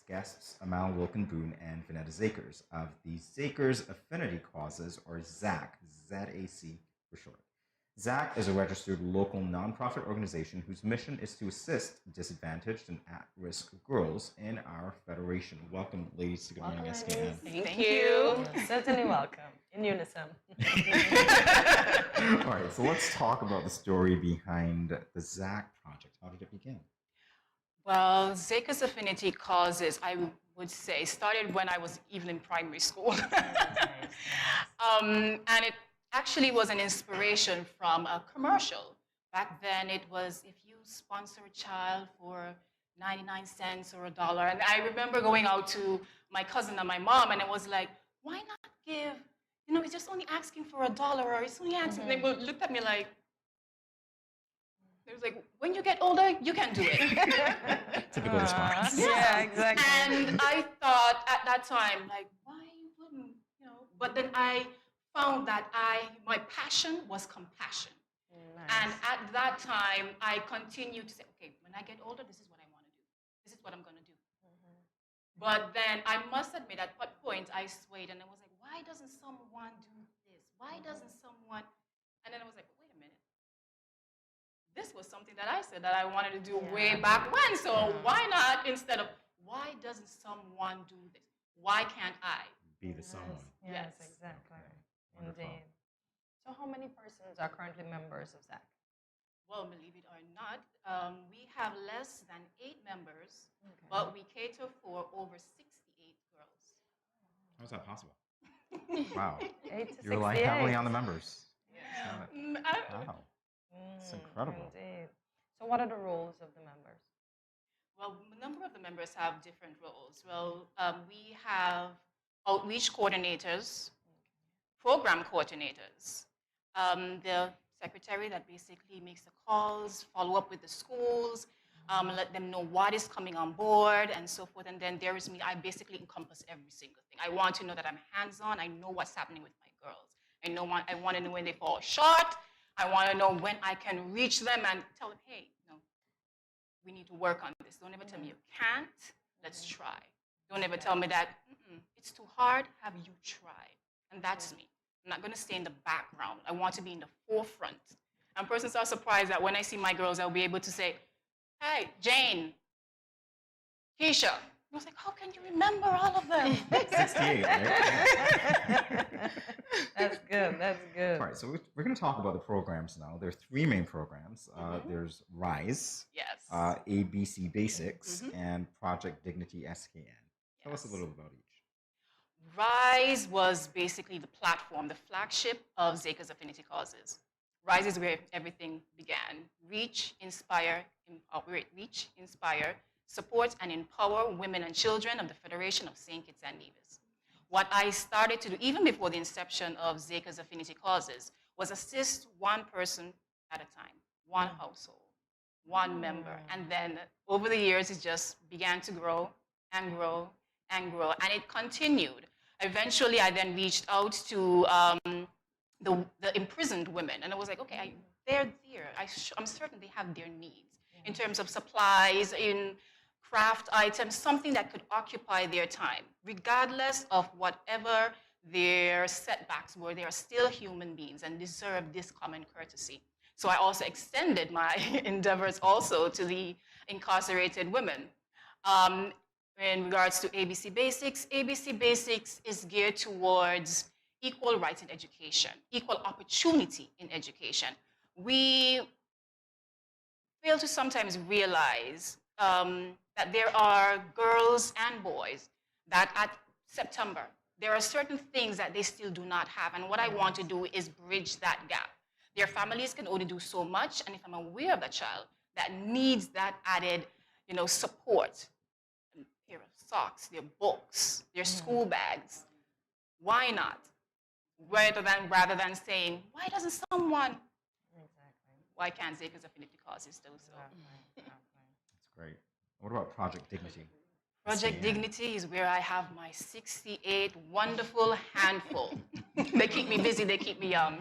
guests Amal, Wilkin-Boon, and Venettal Zakers of the Zakers Affinity Causes, or ZAC, ZAC for short. ZAC is a registered local nonprofit organization whose mission is to assist disadvantaged and at-risk girls in our federation. Welcome, ladies, to Good Morning Welcome, SKN. ladies. Thank you. Certainly welcome. In unison. All right, so let's talk about the story behind the ZAC project. How did it begin? Well, Zakers Affinity Causes, I would say, started when I was even in primary school. And it actually was an inspiration from a commercial. Back then, it was if you sponsor a child for 99 cents or $1. And I remember going out to my cousin and my mom, and it was like, why not give, it's just only asking for $1, or it's only asking. They looked at me like, it was like, when you get older, you can do it. Typical response. Yeah, exactly. And I thought at that time, like, why wouldn't, But then I found that my passion was compassion. Nice. And at that time, I continued to say, okay, when I get older, this is what I want to do. This is what I'm going to do. But then I must admit, at what point I swayed, and I was like, why doesn't someone do this? Why doesn't someone? And then I was like, wait a minute. This was something that I said that I wanted to do way back when. So why not, instead of, why doesn't someone do this? Why can't I? Be the someone. Yes, Yes. exactly. Wonderful. Indeed. So how many persons are currently members of ZAC? Well, believe it or not, we have less than 8 members, Okay. but we cater for over 68 girls. How is that possible? Wow. 8 to You rely heavily 68. on the members. Yeah. Wow. It's incredible. Indeed. So what are the roles of the members? Well, a number of the members have different roles. Well, we have outreach coordinators, program coordinators, the secretary that basically makes the calls, follow up with the schools, let them know what is coming on board, and so forth. And then there is me. I basically encompass every single thing. I want to know that I'm hands-on. I know what's happening with my girls. I want to know when they fall short. I want to know when I can reach them and tell them, hey, we need to work on this. Don't ever tell me you can't. Let's try. Don't ever tell me that it's too hard. Have you tried? And that's me. I'm not going to stay in the background. I want to be in the forefront. And persons are surprised that when I see my girls, I'll be able to say, hey, Jane, Keisha. I was like, how can you remember all of them? 68, right? That's good. That's good. All right, so we're going to talk about the programs now. There are 3 main programs. There's RISE, Yes. ABC Basics, and Project Dignity SKN. Tell us a Yes. little about each. RISE was basically the platform, the flagship of Zakers Affinity Causes. RISE is where everything began. Reach, inspire, support, and empower women and children of the Federation of St. Kitts and Nevis. What I started to do, even before the inception of Zakers Affinity Causes, was assist one person at a time, one household, one member. And then over the years, it just began to grow and grow and grow. And it continued. Eventually, I then reached out to the imprisoned women. And I was like, okay, they're there. I'm certain they have their needs in terms of supplies, in craft items, something that could occupy their time. Regardless of whatever their setbacks were, they are still human beings and deserve this common courtesy. So I also extended my endeavors also to the incarcerated women. In regards to ABC Basics is geared towards equal rights in education, equal opportunity in education. We fail to sometimes realize that there are girls and boys that at September, there are certain things that they still do not have. And what I want to do is bridge that gap. Their families can only do so much. And if I'm aware of a child that needs that added, support, a pair of socks, their books, their school bags, why not? Rather than saying, why doesn't someone? Exactly. Why can't Zakers Affinity Causes do so? That's great. What about Project Dignity? Project SKN. Dignity is where I have my 68 wonderful handful. They keep me busy, they keep me young.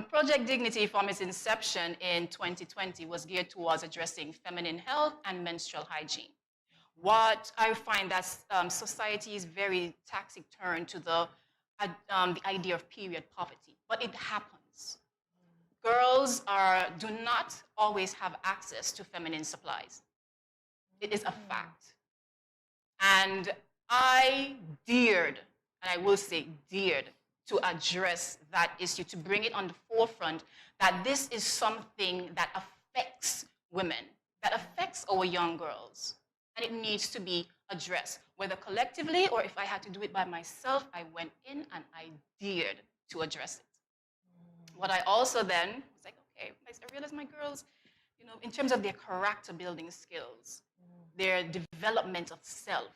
Project Dignity, from its inception in 2020, was geared towards addressing feminine health and menstrual hygiene. What I find that society is very taxing turn to the idea of period poverty, but it happens. Girls do not always have access to feminine supplies. It is a fact. And I dared, and I will say dared, to address that issue, to bring it on the forefront that this is something that affects women, that affects our young girls, and it needs to be addressed, whether collectively or if I had to do it by myself. I went in and I dared to address it. What I also then was like, okay, I realized my girls, in terms of their character building skills, their development of self,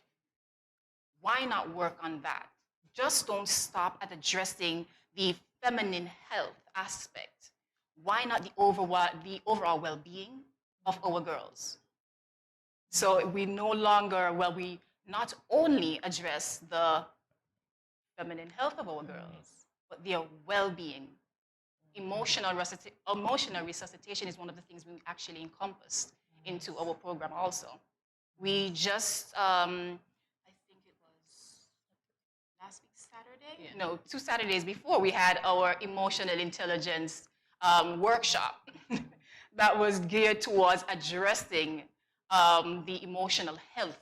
why not work on that? Just don't stop at addressing the feminine health aspect. Why not the overall well-being of our girls? So we no longer, we not only address the feminine health of our girls, but their well-being. Emotional resuscitation is one of the things we actually encompassed into our program also. We just, I think it was last week, Saturday? Yeah. No, 2 Saturdays before, we had our emotional intelligence workshop that was geared towards addressing the emotional health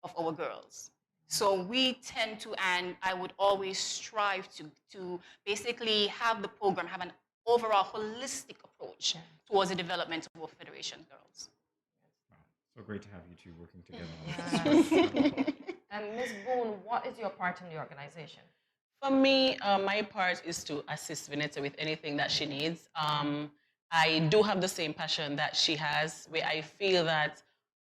of our girls. So we tend to, and I would always strive to basically have the program have an overall holistic approach towards the development of our Federation girls. Wow. So great to have you two working together on this. And Ms. Boone, what is your part in the organization? For me, my part is to assist Venettal with anything that she needs. I do have the same passion that she has, where I feel that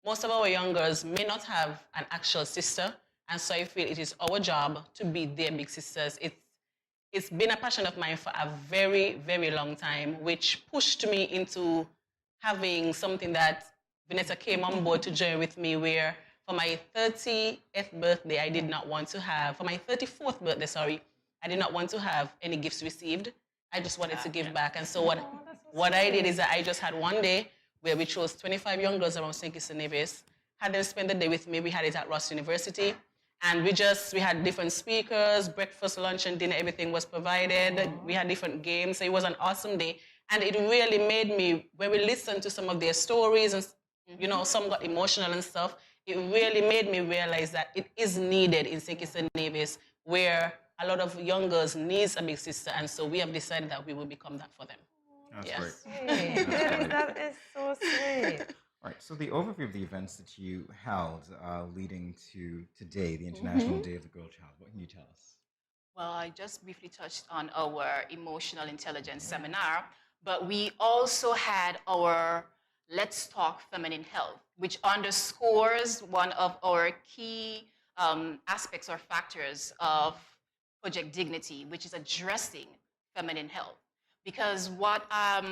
most of our young girls may not have an actual sister, and so I feel it is our job to be their big sisters. It's been a passion of mine for a very, very long time, which pushed me into having something that Venettal came on board to join with me, where for my 30th birthday, I did not want to have, for my 34th birthday, sorry, I did not want to have any gifts received. I just wanted to give back. And so what I did is that I just had one day where we chose 25 young girls around St. Kitts and Nevis, had them spend the day with me. We had it at Ross University. And we had different speakers, breakfast, lunch, and dinner, everything was provided. We had different games, so it was an awesome day. And it really made me, when we listened to some of their stories, and some got emotional and stuff, it really made me realize that it is needed in St. Kitts and Nevis, where a lot of young girls need a big sister, and so we have decided that we will become that for them. That's great. Sweet. That is so sweet. All right, so the overview of the events that you held leading to today, the International Day of the Girl Child, what can you tell us? Well, I just briefly touched on our emotional intelligence seminar, but we also had our Let's Talk Feminine Health, which underscores one of our key aspects or factors of Project Dignity, which is addressing feminine health. Because what I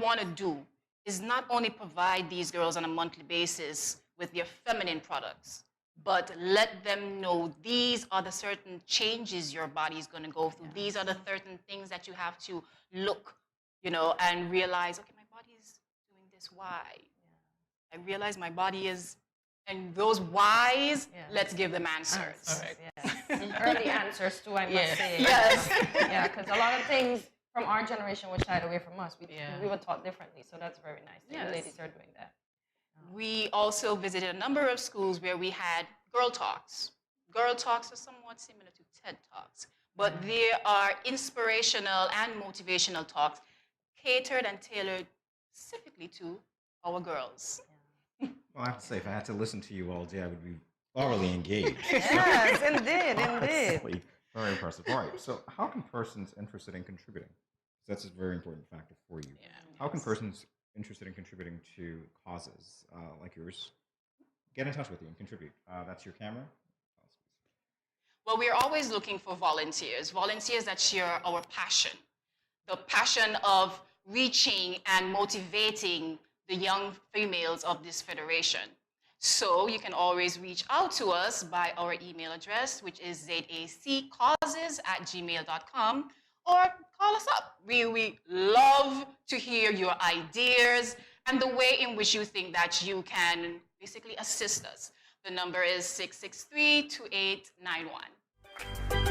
want to do is not only provide these girls on a monthly basis with their feminine products, but let them know these are the certain changes your body is going to go through. These are the certain things that you have to look, and realize, okay, my body is doing this, why? I realize my body is, and those whys, let's give them answers. Right. Yeah. Early answers too, I must say. Yes. Yeah, because a lot of things from our generation were shied away from us. We were taught differently, so that's very nice. Yes. You ladies are doing that. We also visited a number of schools where we had girl talks. Girl talks are somewhat similar to TED Talks, but they are inspirational and motivational talks catered and tailored specifically to our girls. Well, I have to say, if I had to listen to you all day, I would be thoroughly engaged. Yes, indeed. Very impressive. All right, so how can persons interested in contributing, that's a very important factor for you, how can persons interested in contributing to causes like yours get in touch with you and contribute? That's your camera. Well, we are always looking for volunteers that share our passion, the passion of reaching and motivating the young females of this federation. So you can always reach out to us by our email address, which is zaccauses@gmail.com, or call us up. We love to hear your ideas and the way in which you think that you can basically assist us. The number is 663-2891.